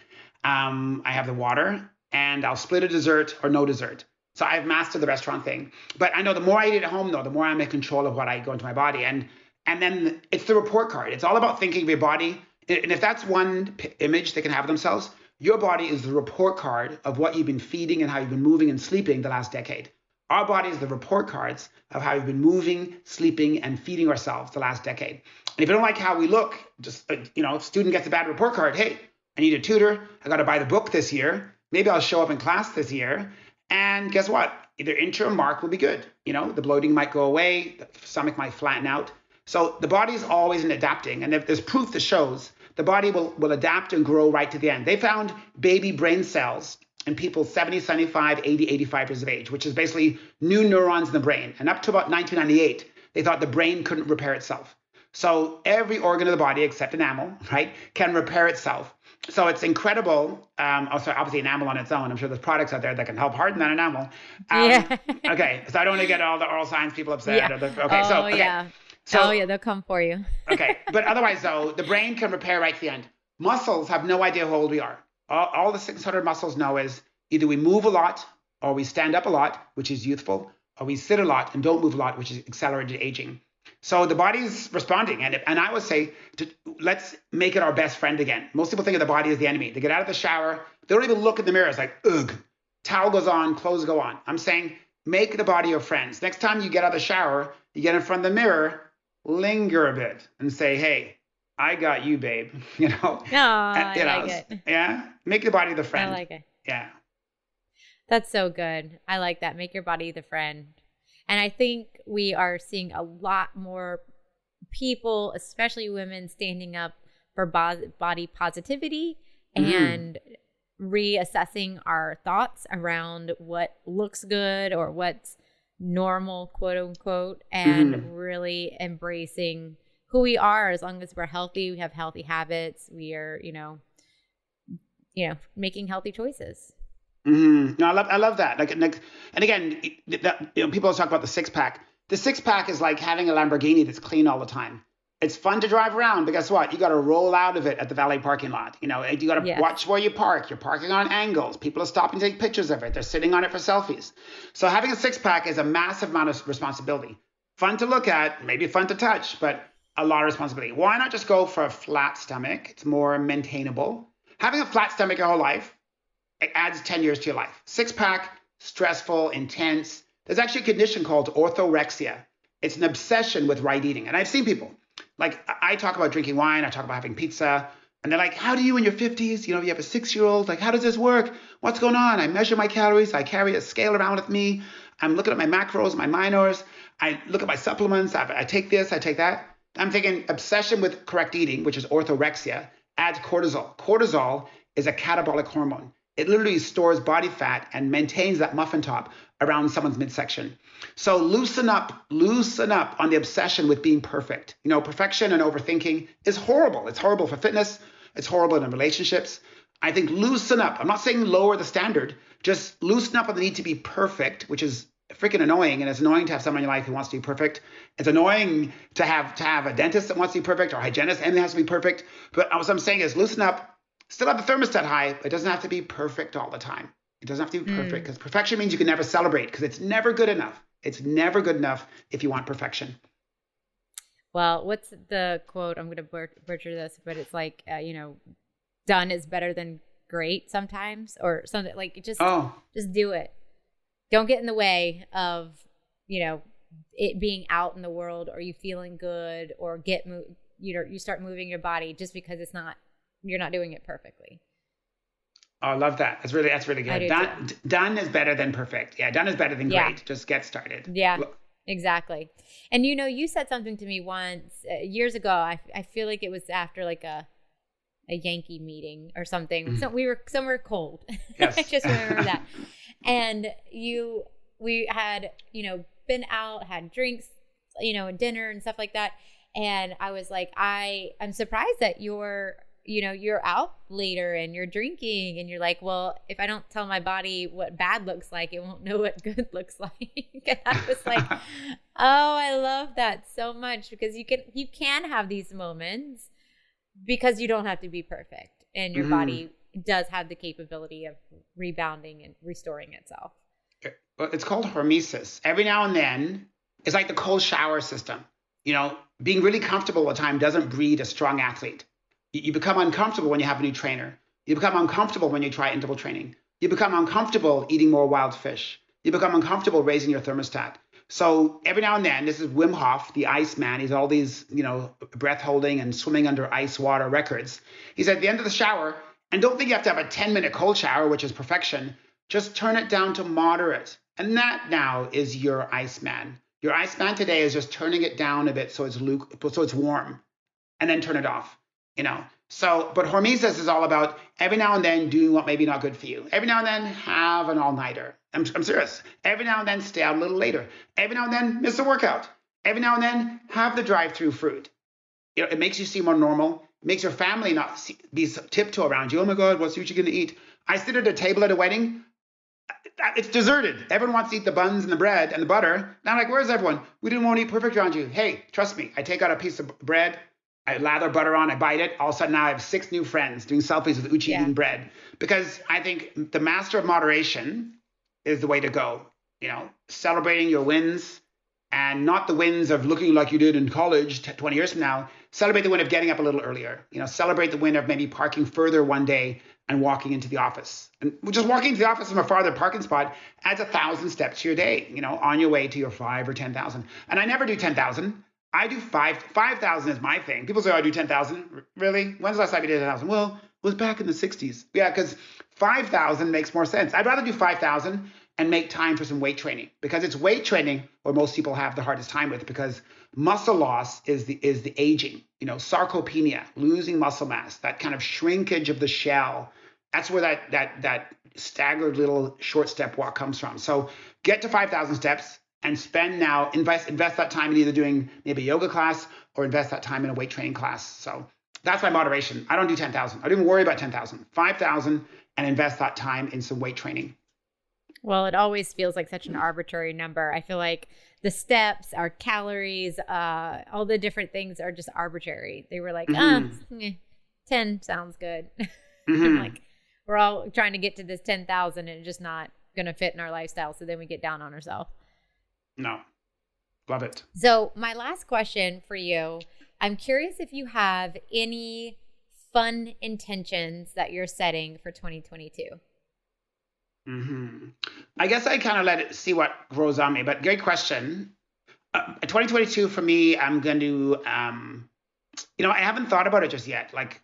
I have the water, and I'll split a dessert or no dessert. So I've mastered the restaurant thing. But I know the more I eat at home, though, the more I'm in control of what I go into my body. And then it's the report card. It's all about thinking of your body. And if that's one image they can have of themselves, your body is the report card of what you've been feeding and how you've been moving and sleeping the last decade. Our body is the report cards of how we've been moving, sleeping, and feeding ourselves the last decade. And if you don't like how we look, just, if a student gets a bad report card, hey, I need a tutor. I got to buy the book this year. Maybe I'll show up in class this year. And guess what? Either intro or mark will be good. The bloating might go away. The stomach might flatten out. So the body is always in adapting. And if there's proof that shows the body will adapt and grow right to the end. They found baby brain cells in people 70, 75, 80, 85 years of age, which is basically new neurons in the brain. And up to about 1998, they thought the brain couldn't repair itself. So every organ of the body, except enamel, right, can repair itself. So it's incredible. Also, obviously, enamel on its own. I'm sure there's products out there that can help harden that enamel. Okay, so I don't want to get all the oral science people upset. Yeah. Okay. They'll come for you. Okay, but otherwise, though, the brain can repair right to the end. Muscles have no idea how old we are. All the 600 muscles know is either we move a lot, or we stand up a lot, which is youthful, or we sit a lot and don't move a lot, which is accelerated aging. So the body's responding. And I would say, let's make it our best friend again. Most people think of the body as the enemy. They get out of the shower. They don't even look in the mirror. It's like, ugh, towel goes on, clothes go on. I'm saying, make the body your friends. Next time you get out of the shower, you get in front of the mirror, linger a bit and say, hey, I got you, babe. You know? I like it. Yeah. Make the body the friend. I like it. Yeah. That's so good. I like that. Make your body the friend. And I think we are seeing a lot more people, especially women, standing up for body positivity and reassessing our thoughts around what looks good or what's normal, quote unquote, and really embracing who we are. As long as we're healthy, we have healthy habits, we are, making healthy choices. No, I love that. Like, and again, people always talk about the six pack. The six pack is like having a Lamborghini that's clean all the time. It's fun to drive around, but guess what? You got to roll out of it at the valet parking lot. You got to watch where you park. You're parking on angles. People are stopping to take pictures of it. They're sitting on it for selfies. So having a six pack is a massive amount of responsibility. Fun to look at, maybe fun to touch, but a lot of responsibility. Why not just go for a flat stomach? It's more maintainable. Having a flat stomach your whole life, it adds 10 years to your life. Six pack, stressful, intense. There's actually a condition called orthorexia. It's an obsession with right eating. And I've seen people, like, I talk about drinking wine, I talk about having pizza, and they're like, how do you in your 50s, you have a 6-year-old, like, how does this work? What's going on? I measure my calories, I carry a scale around with me, I'm looking at my macros, my minors, I look at my supplements, I take this, I take that. I'm thinking obsession with correct eating, which is orthorexia, adds cortisol. Cortisol is a catabolic hormone. It literally stores body fat and maintains that muffin top around someone's midsection. So loosen up on the obsession with being perfect. Perfection and overthinking is horrible. It's horrible for fitness. It's horrible in relationships. I think loosen up. I'm not saying lower the standard. Just loosen up on the need to be perfect, which is freaking annoying. And it's annoying to have someone in your life who wants to be perfect. It's annoying to have a dentist that wants to be perfect, or a hygienist, and it has to be perfect. But what I'm saying is loosen up. Still have the thermostat high, but it doesn't have to be perfect all the time. It doesn't have to be perfect, because perfection means you can never celebrate, because it's never good enough. It's never good enough if you want perfection. Well, what's the quote? I'm going to butcher this, but it's like, done is better than great sometimes, or something like just do it. Don't get in the way of, it being out in the world, or you feeling good, or you start moving your body just because you're not doing it perfectly. Oh, I love that. That's really good. Done is better than perfect. Yeah, done is better than great. Just get started. Yeah, exactly. And you said something to me once years ago. I feel like it was after like a Yankee meeting or something. So we were somewhere cold. Yes. I just remember that. And we had been out, had drinks, and dinner and stuff like that. And I was like, I'm surprised that you're out later and you're drinking, and you're like, well, if I don't tell my body what bad looks like, it won't know what good looks like. And I was like, oh, I love that so much, because you can have these moments because you don't have to be perfect, and your body does have the capability of rebounding and restoring itself. Well, it's called hormesis. Every now and then, it's like the cold shower system. Being really comfortable all the time doesn't breed a strong athlete. You become uncomfortable when you have a new trainer. You become uncomfortable when you try interval training. You become uncomfortable eating more wild fish. You become uncomfortable raising your thermostat. So every now and then, this is Wim Hof, the Iceman. He's all these, breath holding and swimming under ice water records. He's at the end of the shower, and don't think you have to have a 10-minute cold shower, which is perfection. Just turn it down to moderate. And that now is your Iceman. Your ice band today is just turning it down a bit so it's warm, and then turn it off. So, but hormesis is all about every now and then doing what may be not good for you. Every now and then have an all-nighter. I'm serious. Every now and then stay out a little later. Every now and then miss a workout. Every now and then have the drive-through fruit. It makes you seem more normal. It makes your family not be tiptoe around you. Oh my God, what's Uche going to eat? I sit at a table at a wedding. It's deserted. Everyone wants to eat the buns and the bread and the butter. And I'm like, where's everyone? We didn't want to eat perfect around you. Hey, trust me. I take out a piece of bread. I lather butter on, I bite it. All of a sudden now I have 6 new friends doing selfies with Uche eating bread. Because I think the master of moderation is the way to go. Celebrating your wins, and not the wins of looking like you did in college 20 years from now. Celebrate the win of getting up a little earlier. Celebrate the win of maybe parking further one day and walking into the office. And just walking into the office from a farther parking spot adds 1,000 steps to your day, on your way to your 5 or 10,000. And I never do 10,000. I do 5,000 is my thing. People say, I do 10,000. Really? When's the last time you did 10,000? Well, it was back in the 60s. Yeah, because 5,000 makes more sense. I'd rather do 5,000 and make time for some weight training, because it's weight training where most people have the hardest time with, because muscle loss is the aging, sarcopenia, losing muscle mass, that kind of shrinkage of the shell. That's where that staggered little short step walk comes from. So get to 5,000 steps. And invest that time in either doing maybe a yoga class or invest that time in a weight training class. So that's my moderation. I don't do 10,000. I don't even worry about 10,000. 5,000 and invest that time in some weight training. Well, it always feels like such an arbitrary number. I feel like the steps, our calories, all the different things are just arbitrary. They were like, 10 sounds good. I'm like, we're all trying to get to this 10,000 and it's just not going to fit in our lifestyle. So then we get down on ourselves. No. Love it. So my last question for you, I'm curious if you have any fun intentions that you're setting for 2022. I guess I kind of let it see what grows on me, but great question. 2022 for me, I'm going to, I haven't thought about it just yet. Like,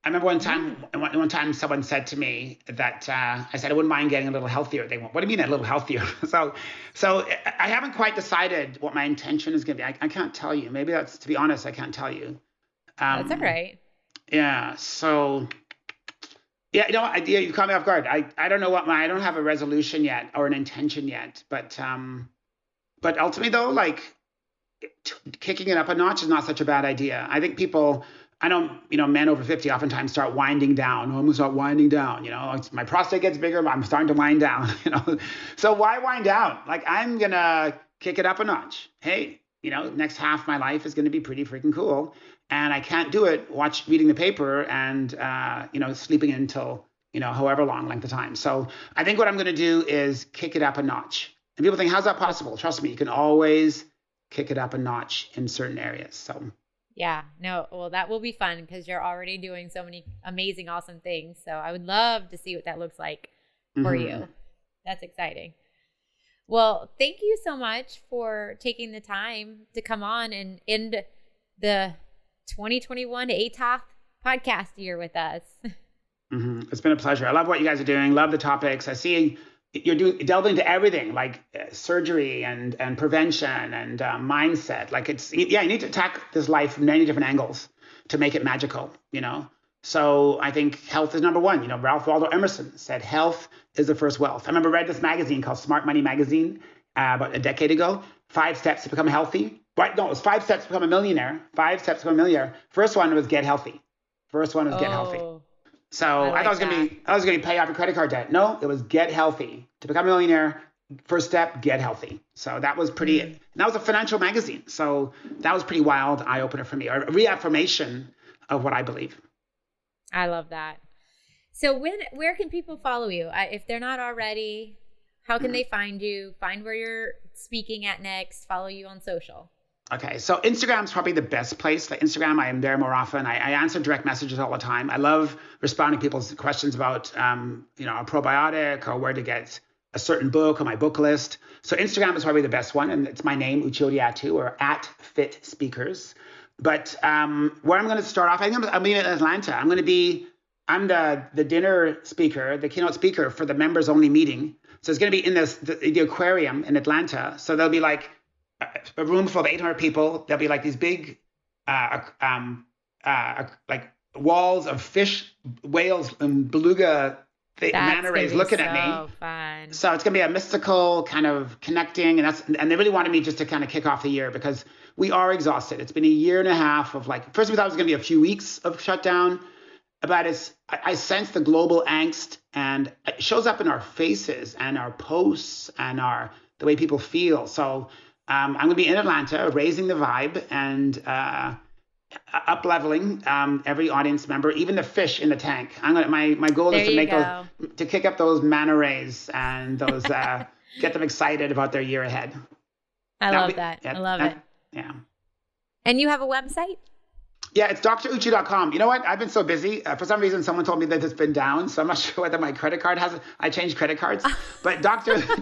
I remember one time someone said to me that I said I wouldn't mind getting a little healthier. They went, what do you mean a little healthier? So I haven't quite decided what my intention is going to be. I can't tell you. Maybe that's, to be honest, I can't tell you. That's all right. Yeah. So yeah, you caught me off guard. I don't know I don't have a resolution yet or an intention yet, but ultimately though, like kicking it up a notch is not such a bad idea. I think men over 50 oftentimes start winding down. I'm going to start winding down. My prostate gets bigger, but I'm starting to wind down. So why wind down? Like, I'm going to kick it up a notch. Hey, next half of my life is going to be pretty freaking cool. And I can't do it reading the paper and, sleeping until, however long length of time. So I think what I'm going to do is kick it up a notch. And people think, how's that possible? Trust me, you can always kick it up a notch in certain areas. So. Yeah, no, well, that will be fun because you're already doing so many amazing, awesome things. So I would love to see what that looks like for you. That's exciting. Well, thank you so much for taking the time to come on and end the 2021 ATOF podcast year with us. It's been a pleasure. I love what you guys are doing. Love the topics. I see you're delving into everything, like surgery and prevention and mindset. Like you need to attack this life from many different angles to make it magical, So I think health is number one. Ralph Waldo Emerson said health is the first wealth. I remember read this magazine called Smart Money Magazine about a decade ago. 5 steps to become healthy. Right? No, it was 5 steps to become a millionaire. 5 steps to become a millionaire. First one was get healthy. Get healthy. So I thought it was gonna be pay off your credit card debt. No, it was get healthy. To become a millionaire, first step, get healthy. So that was pretty. And that was a financial magazine. So that was pretty wild eye opener for me, or a reaffirmation of what I believe. I love that. So where can people follow you if they're not already? How can they find you? Find where you're speaking at next. Follow you on social. Okay, so Instagram's probably the best place. Like Instagram, I am there more often. I answer direct messages all the time. I love responding to people's questions about, a probiotic or where to get a certain book on my book list. So Instagram is probably the best one, and it's my name, Uche Odiatu, or @FitSpeakers. But where I'm going to start off, I think I'm in Atlanta. I'm the dinner speaker, the keynote speaker for the members only meeting. So it's going to be in the aquarium in Atlanta. So there'll be like a room full of 800 people. There'll be like these big, like walls of fish, whales, and beluga manta rays looking at me. Fun. So it's gonna be a mystical kind of connecting, and they really wanted me just to kind of kick off the year because we are exhausted. It's been a year and a half of like, first we thought it was gonna be a few weeks of shutdown, but I sense the global angst, and it shows up in our faces and our posts and the way people feel. So I'm gonna be in Atlanta, raising the vibe and up leveling every audience member, even the fish in the tank. My goal is to kick up those manta rays and those get them excited about their year ahead. I love that. I love it. Yeah. And you have a website? Yeah, it's druche.com. You know what? I've been so busy. For some reason, someone told me that it's been down, so I'm not sure whether my credit card has it. I changed credit cards, but druche.com.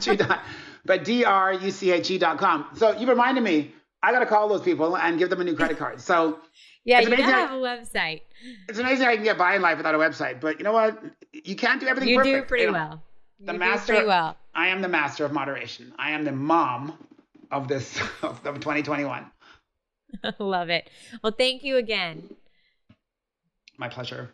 So you reminded me. I got to call those people and give them a new credit card. So yeah, you gotta have a website. It's amazing I can get by in life without a website. But you know what? You can't do everything perfect. You do pretty well. I am the master of moderation. I am the mom of this of 2021. Love it. Well, thank you again. My pleasure.